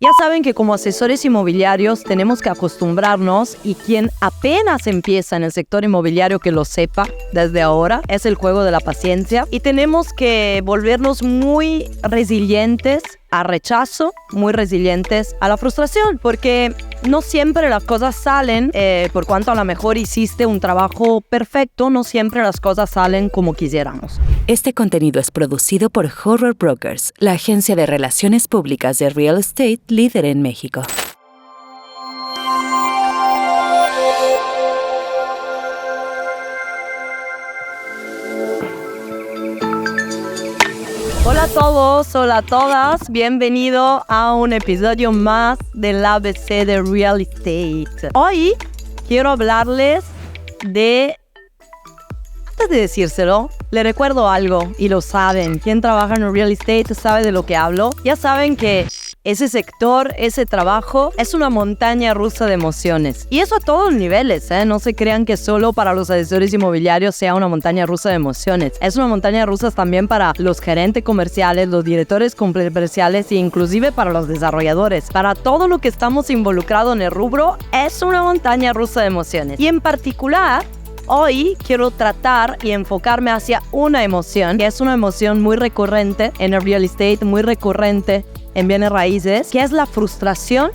Ya saben que como asesores inmobiliarios tenemos que acostumbrarnos, y quien apenas empieza en el sector inmobiliario que lo sepa desde ahora, es el juego de la paciencia, y tenemos que volvernos muy resilientes a rechazo, muy resilientes a la frustración, porque no siempre las cosas salen, por cuanto a lo mejor hiciste un trabajo perfecto, no siempre las cosas salen como quisiéramos. Este contenido es producido por Horror Brokers, la agencia de relaciones públicas de real estate líder en México. Hola a todos, hola a todas, bienvenido a un episodio más del ABC de Real Estate. Hoy quiero hablarles de... Antes de decírselo, le recuerdo algo, y lo saben. Quien trabaja en Real Estate sabe de lo que hablo. Ya saben que ese sector, ese trabajo, es una montaña rusa de emociones. Y eso a todos los niveles, ¿eh? No se crean que solo para los asesores inmobiliarios sea una montaña rusa de emociones. Es una montaña rusa también para los gerentes comerciales, los directores comerciales e inclusive para los desarrolladores. Para todo lo que estamos involucrados en el rubro, es una montaña rusa de emociones. Y en particular, hoy quiero tratar y enfocarme hacia una emoción, que es una emoción muy recurrente en el real estate, muy recurrente en bienes raíces, que es la frustración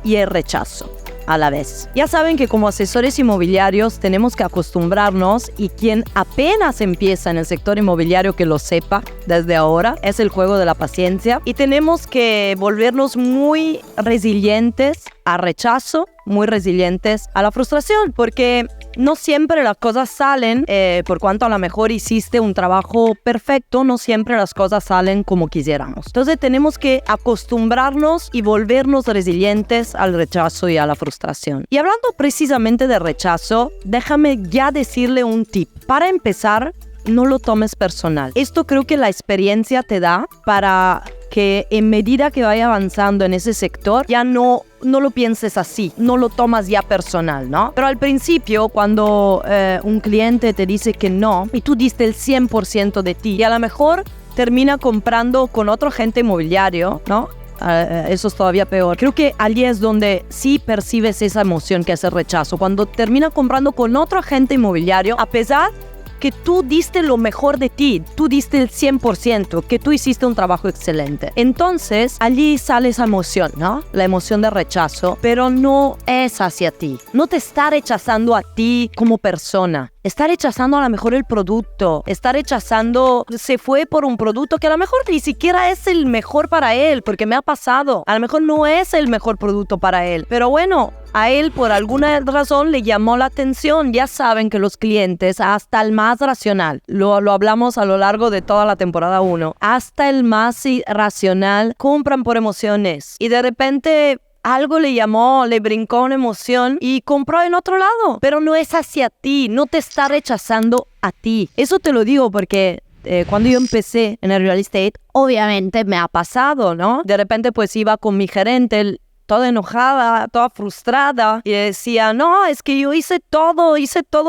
y el rechazo a la vez. Ya saben que como asesores inmobiliarios tenemos que acostumbrarnos, y quien apenas empieza en el sector inmobiliario que lo sepa desde ahora, es el juego de la paciencia, y tenemos que volvernos muy resilientes a rechazo, muy resilientes a la frustración, porque no siempre las cosas salen, por cuanto a lo mejor hiciste un trabajo perfecto, no siempre las cosas salen como quisiéramos. Entonces tenemos que acostumbrarnos y volvernos resilientes al rechazo y a la frustración. Y hablando precisamente de rechazo, déjame ya decirle un tip. Para empezar, no lo tomes personal. Esto creo que la experiencia te da para que en medida que vaya avanzando en ese sector, ya no lo pienses así, no lo tomas ya personal, ¿no? Pero al principio, cuando un cliente te dice que no, y tú diste el 100% de ti, y a lo mejor termina comprando con otro agente inmobiliario, ¿no? Eso es todavía peor. Creo que allí es donde sí percibes esa emoción que es el rechazo. Cuando termina comprando con otro agente inmobiliario, a pesar que tú diste lo mejor de ti, tú diste el 100%, que tú hiciste un trabajo excelente. Entonces, allí sale esa emoción, ¿no? La emoción de rechazo, pero no es hacia ti. No te está rechazando a ti como persona. Está rechazando a lo mejor el producto. Está rechazando, se fue por un producto que a lo mejor ni siquiera es el mejor para él, porque me ha pasado. A lo mejor no es el mejor producto para él. Pero bueno, a él por alguna razón le llamó la atención. Ya saben que los clientes, hasta el más racional, lo hablamos a lo largo de toda la temporada 1, hasta el más irracional compran por emociones. Y de repente algo le llamó, le brincó una emoción y compró en otro lado. Pero no es hacia ti, no te está rechazando a ti. Eso te lo digo porque cuando yo empecé en el real estate, obviamente me ha pasado, ¿no? De repente pues iba con mi gerente, toda enojada, toda frustrada, y decía, no, es que yo hice todo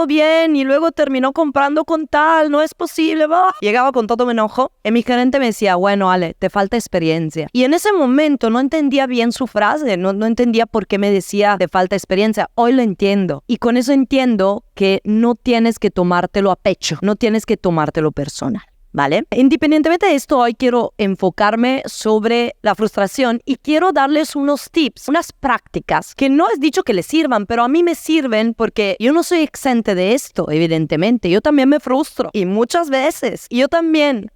bien, y luego terminó comprando con tal, no es posible, bah. Llegaba con todo mi enojo, y mi gerente me decía, bueno, Ale, te falta experiencia. Y en ese momento no entendía bien su frase, no entendía por qué me decía, te falta experiencia. Hoy lo entiendo, y con eso entiendo que no tienes que tomártelo a pecho, no tienes que tomártelo personal, ¿vale? Independientemente de esto, hoy quiero enfocarme sobre la frustración y quiero darles unos tips, unas prácticas que no es dicho que les sirvan, pero a mí me sirven porque yo no soy exente de esto, evidentemente. Yo también me frustro, y muchas veces. Y yo también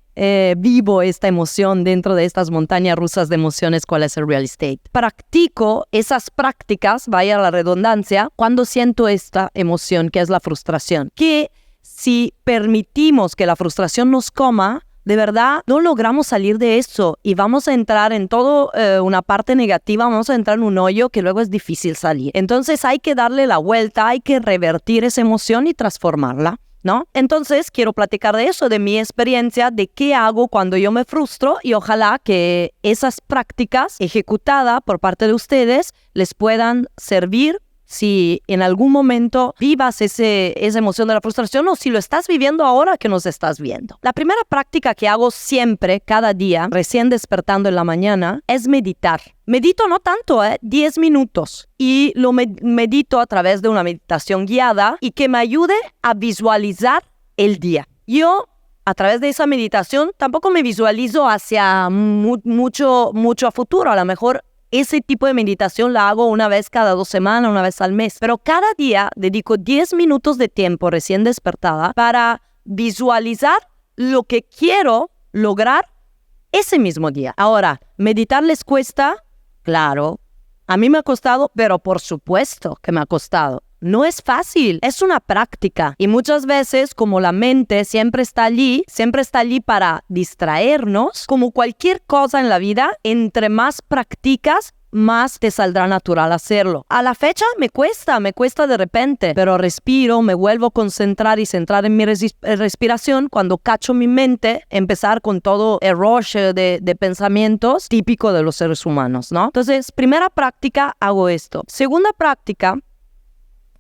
vivo esta emoción dentro de estas montañas rusas de emociones, cuál es el real estate. Practico esas prácticas, vaya la redundancia, cuando siento esta emoción que es la frustración. Que si permitimos que la frustración nos coma, de verdad no logramos salir de eso y vamos a entrar en todo una parte negativa, vamos a entrar en un hoyo que luego es difícil salir. Entonces hay que darle la vuelta, hay que revertir esa emoción y transformarla, ¿no? Entonces quiero platicar de eso, de mi experiencia, de qué hago cuando yo me frustro, y ojalá que esas prácticas ejecutadas por parte de ustedes les puedan servir si en algún momento vivas esa emoción de la frustración o si lo estás viviendo ahora que nos estás viendo. La primera práctica que hago siempre, cada día, recién despertando en la mañana, es meditar. Medito no tanto, 10 minutos. Y lo medito a través de una meditación guiada y que me ayude a visualizar el día. Yo, a través de esa meditación, tampoco me visualizo hacia mucho a futuro. A lo mejor ese tipo de meditación la hago una vez cada 2 semanas, una vez al mes. Pero cada día dedico 10 minutos de tiempo recién despertada para visualizar lo que quiero lograr ese mismo día. Ahora, ¿meditar les cuesta? Claro. A mí me ha costado, pero por supuesto que me ha costado. No es fácil, es una práctica. Y muchas veces, como la mente siempre está allí para distraernos, como cualquier cosa en la vida, entre más practicas, más te saldrá natural hacerlo. A la fecha me cuesta de repente, pero respiro, me vuelvo a concentrar y centrar en mi respiración cuando cacho mi mente, empezar con todo el rush de pensamientos típico de los seres humanos, ¿no? Entonces, primera práctica, hago esto. Segunda práctica,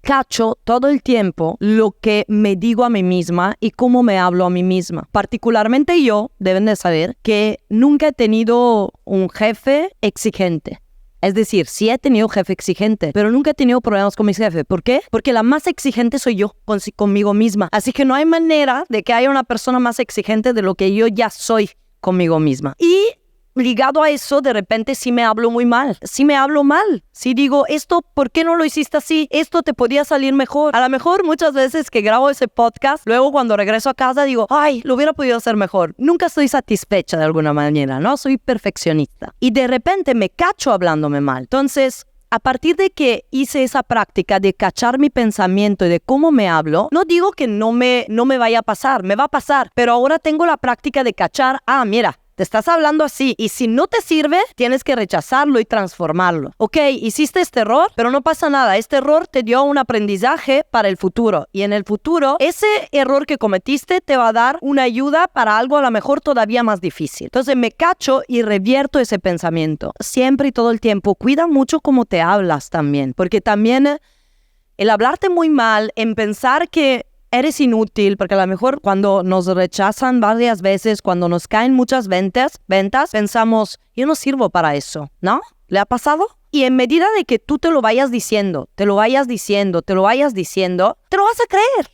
cacho todo el tiempo lo que me digo a mí misma y cómo me hablo a mí misma. Particularmente yo, deben de saber que nunca he tenido un jefe exigente. Es decir, sí he tenido jefe exigente, pero nunca he tenido problemas con mis jefes. ¿Por qué? Porque la más exigente soy yo conmigo misma. Así que no hay manera de que haya una persona más exigente de lo que yo ya soy conmigo misma. Y ligado a eso, de repente sí me hablo muy mal. Sí me hablo mal. Sí digo, esto, ¿por qué no lo hiciste así? Esto te podía salir mejor. A lo mejor muchas veces que grabo ese podcast, luego cuando regreso a casa digo, ay, lo hubiera podido hacer mejor. Nunca estoy satisfecha de alguna manera, ¿no? Soy perfeccionista. Y de repente me cacho hablándome mal. Entonces, a partir de que hice esa práctica de cachar mi pensamiento y de cómo me hablo, no digo que no me vaya a pasar, me va a pasar, pero ahora tengo la práctica de cachar, mira, te estás hablando así y si no te sirve, tienes que rechazarlo y transformarlo. Ok, hiciste este error, pero no pasa nada. Este error te dio un aprendizaje para el futuro. Y en el futuro, ese error que cometiste te va a dar una ayuda para algo a lo mejor todavía más difícil. Entonces me cacho y revierto ese pensamiento. Siempre y todo el tiempo. Cuida mucho cómo te hablas también. Porque también el hablarte muy mal, en pensar que eres inútil, porque a lo mejor cuando nos rechazan varias veces, cuando nos caen muchas ventas, pensamos, yo no sirvo para eso, ¿no? ¿Le ha pasado? Y en medida de que tú te lo vayas diciendo, te lo vas a creer.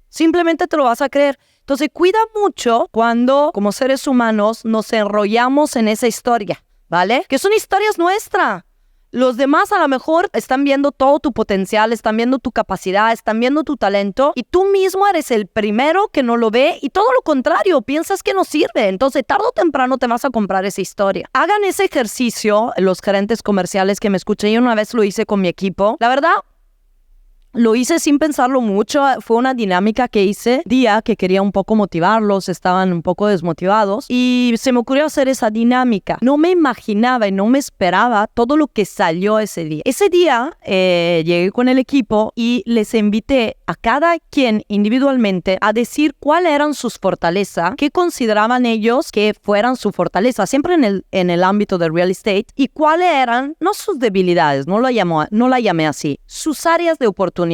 Simplemente te lo vas a creer. Entonces, cuida mucho cuando, como seres humanos, nos enrollamos en esa historia, ¿vale? Que son historias nuestras. Los demás a lo mejor están viendo todo tu potencial, están viendo tu capacidad, están viendo tu talento y tú mismo eres el primero que no lo ve y todo lo contrario, piensas que no sirve. Entonces, tarde o temprano te vas a comprar esa historia. Hagan ese ejercicio, los gerentes comerciales que me escuché, yo una vez lo hice con mi equipo. La verdad, lo hice sin pensarlo mucho, fue una dinámica que hice día que quería un poco motivarlos, estaban un poco desmotivados y se me ocurrió hacer esa dinámica. No me imaginaba y no me esperaba todo lo que salió ese día. Ese día llegué con el equipo y les invité a cada quien individualmente a decir cuáles eran sus fortalezas, qué consideraban ellos que fueran su fortaleza, siempre en el ámbito del real estate, y cuáles eran, no sus debilidades, no la llamé así, sus áreas de oportunidad,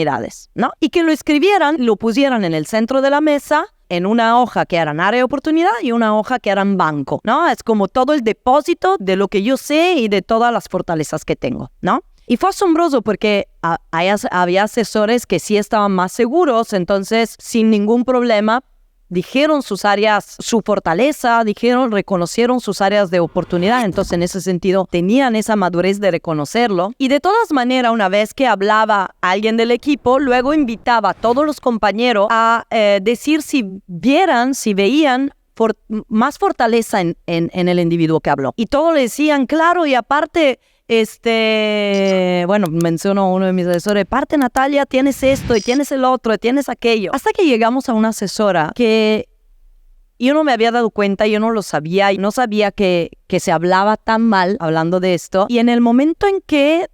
¿no? Y que lo escribieran, lo pusieran en el centro de la mesa, en una hoja que era área de oportunidad y una hoja que era en banco, ¿no? Es como todo el depósito de lo que yo sé y de todas las fortalezas que tengo, ¿no? Y fue asombroso porque había asesores que sí estaban más seguros, entonces sin ningún problema dijeron sus áreas, su fortaleza, reconocieron sus áreas de oportunidad. Entonces, en ese sentido, tenían esa madurez de reconocerlo. Y de todas maneras, una vez que hablaba alguien del equipo, luego invitaba a todos los compañeros a decir si veían más fortaleza en el individuo que habló. Y todos le decían, claro, y aparte, mencionó a uno de mis asesores, aparte Natalia, tienes esto, y tienes el otro, y tienes aquello. Hasta que llegamos a una asesora que yo no me había dado cuenta, yo no lo sabía, y no sabía que se hablaba tan mal hablando de esto. Y en el momento en que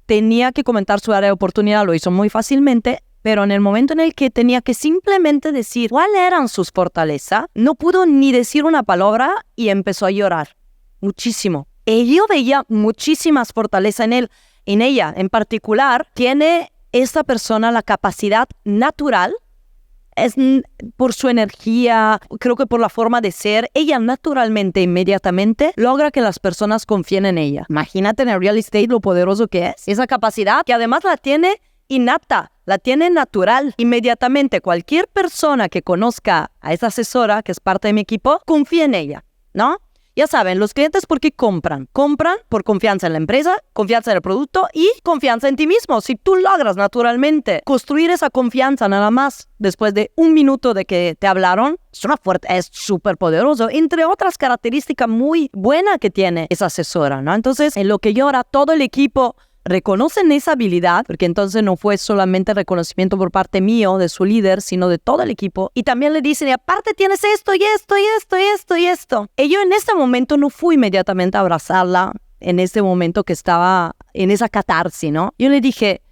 tenía que comentar su área de oportunidad, lo hizo muy fácilmente, pero en el momento en el que tenía que simplemente decir cuáles eran sus fortalezas, no pudo ni decir una palabra y empezó a llorar muchísimo. Y yo veía muchísimas fortalezas en ella. En particular, tiene esta persona la capacidad natural, es por su energía, creo que por la forma de ser, ella naturalmente, inmediatamente, logra que las personas confíen en ella. Imagínate en el real estate lo poderoso que es. Esa capacidad que además la tiene innata, la tiene natural. Inmediatamente cualquier persona que conozca a esa asesora, que es parte de mi equipo, confía en ella, ¿no? Ya saben, los clientes, ¿por qué compran? Compran por confianza en la empresa, confianza en el producto y confianza en ti mismo. Si tú logras naturalmente construir esa confianza nada más después de un minuto de que te hablaron, es súper poderoso. Entre otras características muy buenas que tiene esa asesora, ¿no? Entonces, en lo que yo ahora, todo el equipo reconocen esa habilidad, porque entonces no fue solamente reconocimiento por parte mío, de su líder, sino de todo el equipo. Y también le dicen, y aparte tienes esto, y esto, y esto, y esto, y esto. Y yo en este momento no fui inmediatamente a abrazarla, en este momento que estaba en esa catarsis, ¿no? Yo le dije,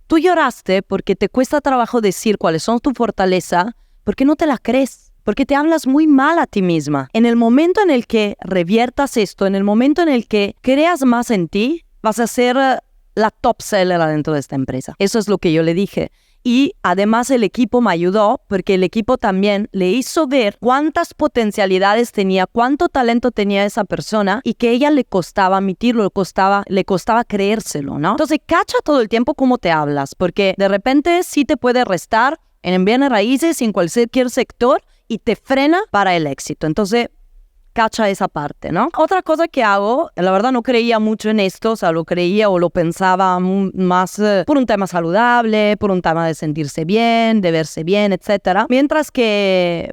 tú lloraste porque te cuesta trabajo decir cuáles son tu fortaleza, porque no te la crees. Porque te hablas muy mal a ti misma. En el momento en el que reviertas esto, en el momento en el que creas más en ti, vas a ser la top seller adentro de esta empresa. Eso es lo que yo le dije. Y además el equipo me ayudó porque el equipo también le hizo ver cuántas potencialidades tenía, cuánto talento tenía esa persona y que a ella le costaba admitirlo, le costaba creérselo, ¿no? Entonces, cacha todo el tiempo cómo te hablas, porque de repente sí te puede restar en bienes raíces, en cualquier sector, y te frena para el éxito. Entonces, cacha esa parte, ¿no? Otra cosa que hago, la verdad no creía mucho en esto, o sea, lo creía o lo pensaba más por un tema saludable, por un tema de sentirse bien, de verse bien, etcétera. Mientras que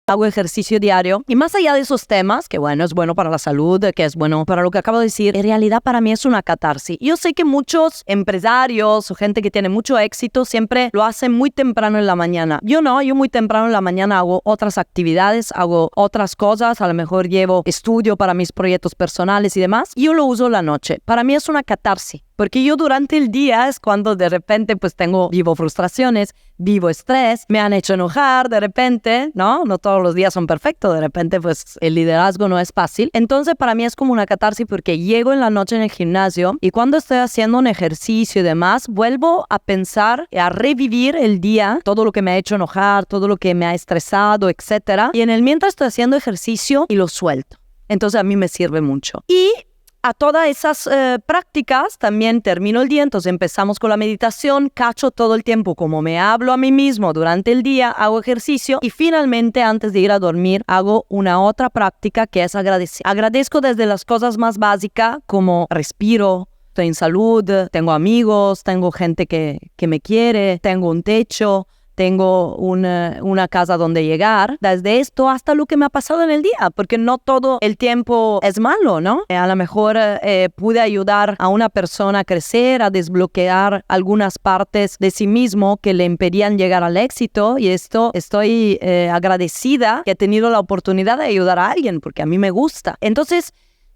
hago ejercicio diario y más allá de esos temas, que bueno, es bueno para la salud, que es bueno para lo que acabo de decir, en realidad para mí es una catarsis. Yo sé que muchos empresarios o gente que tiene mucho éxito siempre lo hacen muy temprano en la mañana. Yo no, yo muy temprano en la mañana hago otras actividades, hago otras cosas, a lo mejor llevo estudio para mis proyectos personales y demás. Yo lo uso la noche. Para mí es una catarsis. Porque yo durante el día es cuando de repente pues vivo frustraciones, vivo estrés, me han hecho enojar de repente, ¿no? No todos los días son perfectos, de repente pues el liderazgo no es fácil. Entonces para mí es como una catarsis porque llego en la noche en el gimnasio y cuando estoy haciendo un ejercicio y demás, vuelvo a pensar, a revivir el día, todo lo que me ha hecho enojar, todo lo que me ha estresado, etcétera. Y en el mientras estoy haciendo ejercicio y lo suelto. Entonces a mí me sirve mucho. Y a todas esas prácticas también termino el día, entonces empezamos con la meditación, cacho todo el tiempo como me hablo a mí mismo durante el día, hago ejercicio y finalmente antes de ir a dormir hago una otra práctica que es agradecer. Agradezco desde las cosas más básicas como respiro, estoy en salud, tengo amigos, tengo gente que me quiere, tengo un techo, tengo una casa donde llegar, desde esto hasta lo que me ha pasado en el día, porque no todo el tiempo es malo, ¿no? A lo mejor pude ayudar a una persona a crecer, a desbloquear algunas partes de sí mismo que le impedían llegar al éxito y esto estoy agradecida que he tenido la oportunidad de ayudar a alguien, porque a mí me gusta. Entonces,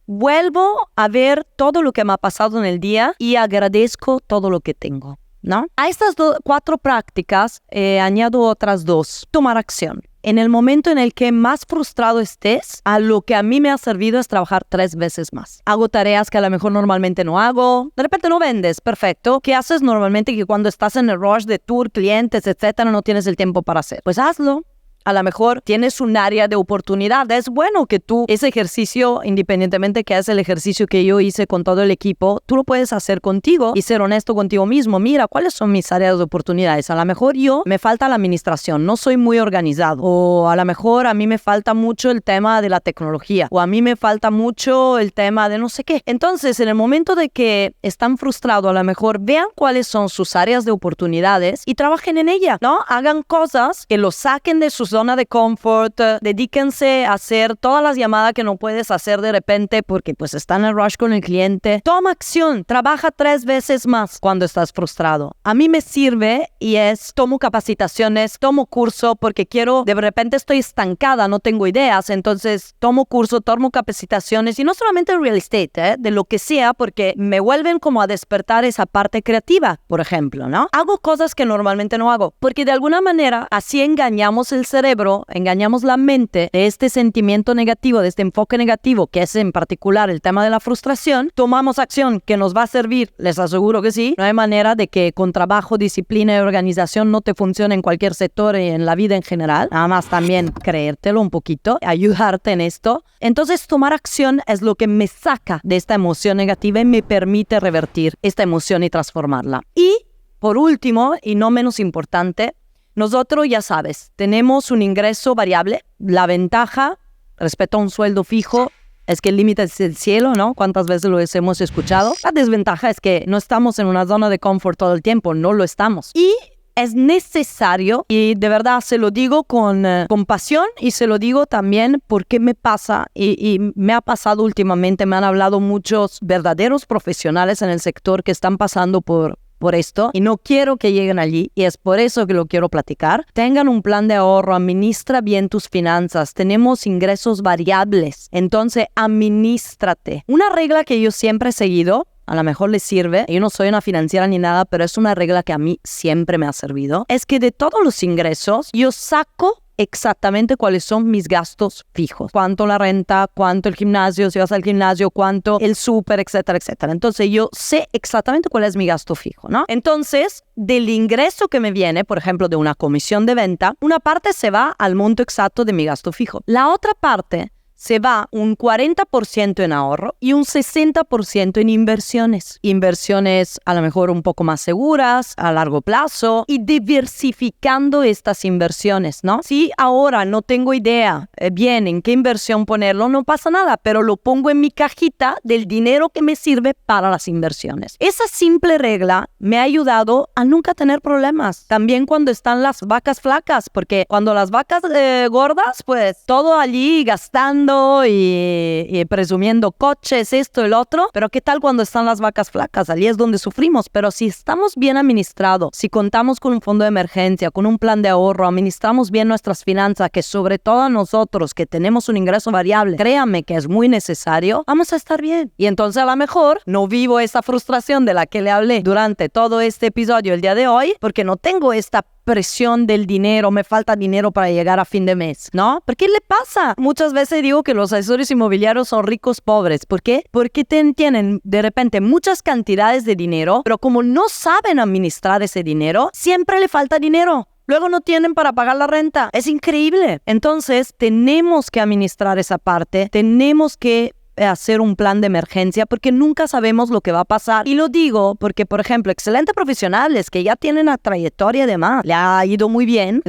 vuelvo a ver todo lo que me ha pasado en el día y agradezco todo lo que tengo, ¿no? A estas 4 prácticas añado otras 2. Tomar acción. En el momento en el que más frustrado estés, a lo que a mí me ha servido es trabajar 3 veces más. Hago tareas que a lo mejor normalmente no hago. De repente no vendes, perfecto. ¿Qué haces normalmente que cuando estás en el rush de tour, clientes, etcétera, no tienes el tiempo para hacer? Pues hazlo. A lo mejor tienes un área de oportunidad. Es bueno que tú, ese ejercicio, independientemente que es el ejercicio que yo hice con todo el equipo, tú lo puedes hacer contigo y ser honesto contigo mismo. Mira, ¿cuáles son mis áreas de oportunidades? A lo mejor me falta la administración, no soy muy organizado. O a lo mejor a mí me falta mucho el tema de la tecnología. O a mí me falta mucho el tema de no sé qué. Entonces, en el momento de que están frustrados, a lo mejor vean cuáles son sus áreas de oportunidades y trabajen en ellas, ¿no? Hagan cosas que los saquen de sus zona de confort, dedíquense a hacer todas las llamadas que no puedes hacer de repente porque pues están en rush con el cliente. Toma acción, trabaja 3 veces más cuando estás frustrado. A mí me sirve y tomo capacitaciones, tomo curso porque de repente estoy estancada, no tengo ideas, entonces tomo curso, tomo capacitaciones y no solamente en real estate, de lo que sea, porque me vuelven como a despertar esa parte creativa, por ejemplo, ¿no? Hago cosas que normalmente no hago porque de alguna manera así engañamos el cerebro cerebro, engañamos la mente de este sentimiento negativo, de este enfoque negativo, que es en particular el tema de la frustración, tomamos acción que nos va a servir, les aseguro que sí. No hay manera de que con trabajo, disciplina y organización no te funcione en cualquier sector y en la vida en general. Nada más también creértelo un poquito, ayudarte en esto. Entonces tomar acción es lo que me saca de esta emoción negativa y me permite revertir esta emoción y transformarla. Y por último, y no menos importante, nosotros, ya sabes, tenemos un ingreso variable. La ventaja respecto a un sueldo fijo es que el límite es el cielo, ¿no? ¿Cuántas veces lo hemos escuchado? La desventaja es que no estamos en una zona de confort todo el tiempo, no lo estamos. Y es necesario, y de verdad se lo digo con pasión, y se lo digo también porque me pasa, y me ha pasado últimamente, me han hablado muchos verdaderos profesionales en el sector que están pasando por esto y no quiero que lleguen allí, y es por eso que lo quiero platicar. Tengan un plan de ahorro, administra bien tus finanzas. Tenemos ingresos variables, entonces administrate. Una regla que yo siempre he seguido, a lo mejor les sirve, yo no soy una financiera ni nada, pero es una regla que a mí siempre me ha servido, es que de todos los ingresos yo saco exactamente cuáles son mis gastos fijos. Cuánto la renta, cuánto el gimnasio, si vas al gimnasio, cuánto el súper, etcétera, etcétera. Entonces yo sé exactamente cuál es mi gasto fijo, ¿no? Entonces, del ingreso que me viene, por ejemplo, de una comisión de venta, una parte se va al monto exacto de mi gasto fijo. La otra parte se va un 40% en ahorro y un 60% en inversiones. Inversiones a lo mejor un poco más seguras, a largo plazo, y diversificando estas inversiones, ¿no? Si ahora no tengo idea bien en qué inversión ponerlo, no pasa nada, pero lo pongo en mi cajita del dinero que me sirve para las inversiones. Esa simple regla me ha ayudado a nunca tener problemas. También cuando están las vacas flacas, porque cuando las vacas gordas, pues todo allí gastando y presumiendo coches, esto, el otro. Pero ¿qué tal cuando están las vacas flacas? Allí es donde sufrimos. Pero si estamos bien administrados, si contamos con un fondo de emergencia, con un plan de ahorro, administramos bien nuestras finanzas, que sobre todo nosotros que tenemos un ingreso variable, créanme que es muy necesario, vamos a estar bien. Y entonces a lo mejor no vivo esa frustración de la que le hablé durante todo este episodio el día de hoy, porque no tengo esta presión del dinero, me falta dinero para llegar a fin de mes, ¿no? ¿Por qué le pasa? Muchas veces digo que los asesores inmobiliarios son ricos pobres. ¿Por qué? Porque tienen de repente muchas cantidades de dinero, pero como no saben administrar ese dinero, siempre le falta dinero. Luego no tienen para pagar la renta. Es increíble. Entonces, tenemos que administrar esa parte, tenemos que hacer un plan de emergencia porque nunca sabemos lo que va a pasar. Y lo digo porque, por ejemplo, excelentes profesionales que ya tienen una trayectoria de más, le ha ido muy bien,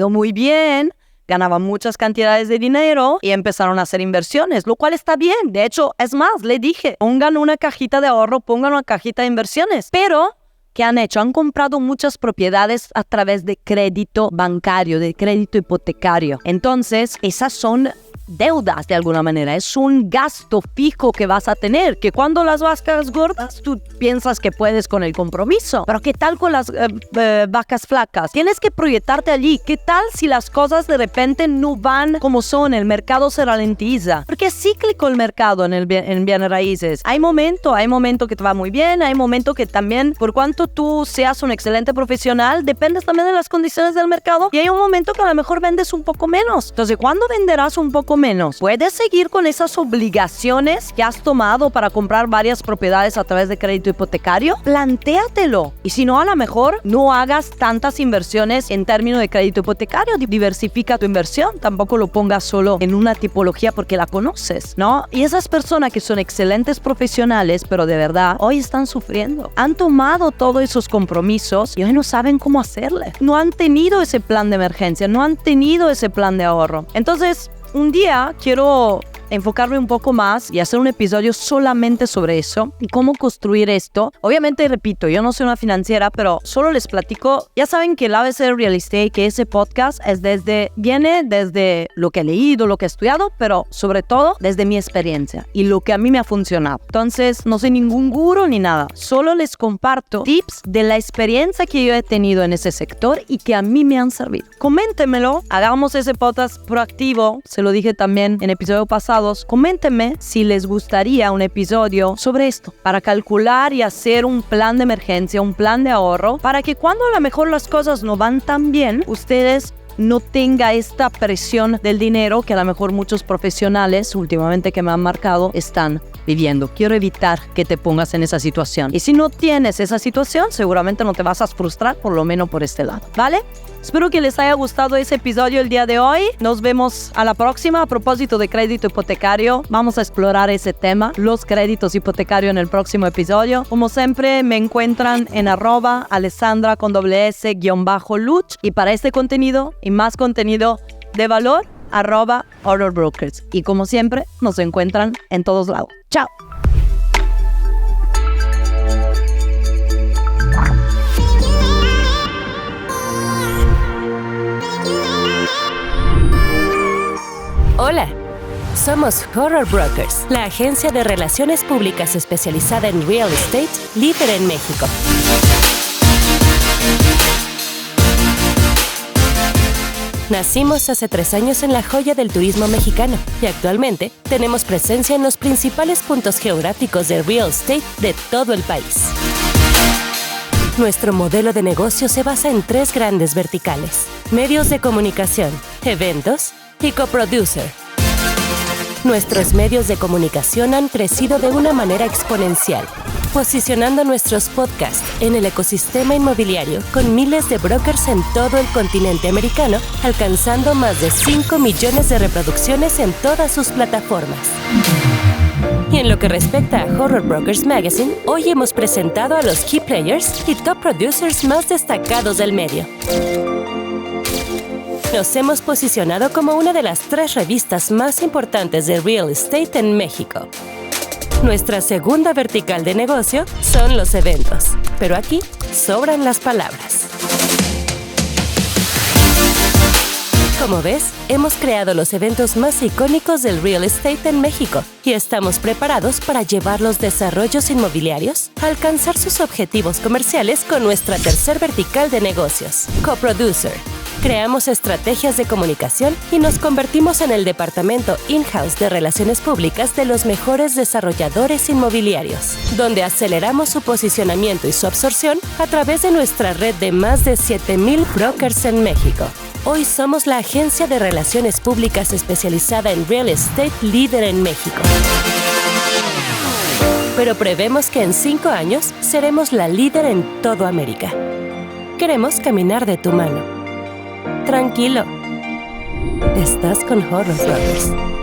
ganaban muchas cantidades de dinero y empezaron a hacer inversiones, lo cual está bien. De hecho, es más, le dije, pongan una cajita de ahorro, pongan una cajita de inversiones. Pero ¿qué han hecho? Han comprado muchas propiedades a través de crédito bancario, de crédito hipotecario. Entonces, esas son deudas de alguna manera, es un gasto fijo que vas a tener, que cuando las vacas gordas tú piensas que puedes con el compromiso, pero ¿qué tal con las vacas flacas? Tienes que proyectarte allí. ¿Qué tal si las cosas de repente no van como son? El mercado se ralentiza, porque es cíclico el mercado en bienes raíces. Hay momento que te va muy bien, hay momento que también, por cuanto tú seas un excelente profesional, dependes también de las condiciones del mercado, y hay un momento que a lo mejor vendes un poco menos. Entonces, ¿cuándo venderás un poco menos? ¿Puedes seguir con esas obligaciones que has tomado para comprar varias propiedades a través de crédito hipotecario? Plantéatelo. Y si no, a lo mejor no hagas tantas inversiones en términos de crédito hipotecario. Diversifica tu inversión. Tampoco lo pongas solo en una tipología porque la conoces, ¿no? Y esas personas que son excelentes profesionales, pero de verdad, hoy están sufriendo. Han tomado todos esos compromisos y hoy no saben cómo hacerle. No han tenido ese plan de emergencia, no han tenido ese plan de ahorro. Entonces, un día quiero enfocarme un poco más y hacer un episodio solamente sobre eso y cómo construir esto. Obviamente, repito, yo no soy una financiera, pero solo les platico. Ya saben que el ABC Real Estate, que ese podcast viene desde lo que he leído, lo que he estudiado, pero sobre todo desde mi experiencia y lo que a mí me ha funcionado. Entonces, no soy ningún gurú ni nada. Solo les comparto tips de la experiencia que yo he tenido en ese sector y que a mí me han servido. Coméntenmelo, hagamos ese podcast proactivo. Se lo dije también en episodio pasado. Coméntenme si les gustaría un episodio sobre esto, para calcular y hacer un plan de emergencia, un plan de ahorro, para que cuando a lo mejor las cosas no van tan bien, ustedes no tenga esta presión del dinero que a lo mejor muchos profesionales últimamente que me han marcado están viviendo. Quiero evitar que te pongas en esa situación. Y si no tienes esa situación, seguramente no te vas a frustrar, por lo menos por este lado, ¿vale? Espero que les haya gustado ese episodio el día de hoy. Nos vemos a la próxima. A propósito de crédito hipotecario, vamos a explorar ese tema, los créditos hipotecarios, en el próximo episodio. Como siempre, me encuentran en @Alessandra_Luch. Y para este contenido y más contenido de valor, @HorrorBrokers. Y como siempre, nos encuentran en todos lados. ¡Chao! Hola, somos Horror Brokers, la agencia de relaciones públicas especializada en real estate, líder en México. Nacimos hace 3 años en la joya del turismo mexicano y actualmente tenemos presencia en los principales puntos geográficos de real estate de todo el país. Nuestro modelo de negocio se basa en 3 grandes verticales: medios de comunicación, eventos y coproducer. Nuestros medios de comunicación han crecido de una manera exponencial, posicionando nuestros podcasts en el ecosistema inmobiliario con miles de brokers en todo el continente americano, alcanzando más de 5 millones de reproducciones en todas sus plataformas. Y en lo que respecta a Horror Brokers Magazine, hoy hemos presentado a los key players y top producers más destacados del medio. Nos hemos posicionado como una de las 3 revistas más importantes de real estate en México. Nuestra segunda vertical de negocio son los eventos, pero aquí sobran las palabras. Como ves, hemos creado los eventos más icónicos del real estate en México y estamos preparados para llevar los desarrollos inmobiliarios a alcanzar sus objetivos comerciales con nuestra tercer vertical de negocios, coproducer. Creamos estrategias de comunicación y nos convertimos en el departamento in-house de relaciones públicas de los mejores desarrolladores inmobiliarios, donde aceleramos su posicionamiento y su absorción a través de nuestra red de más de 7,000 brokers en México. Hoy somos la agencia de relaciones públicas especializada en real estate líder en México. Pero prevemos que en 5 años seremos la líder en toda América. Queremos caminar de tu mano. Tranquilo. Estás con Horror Brokers.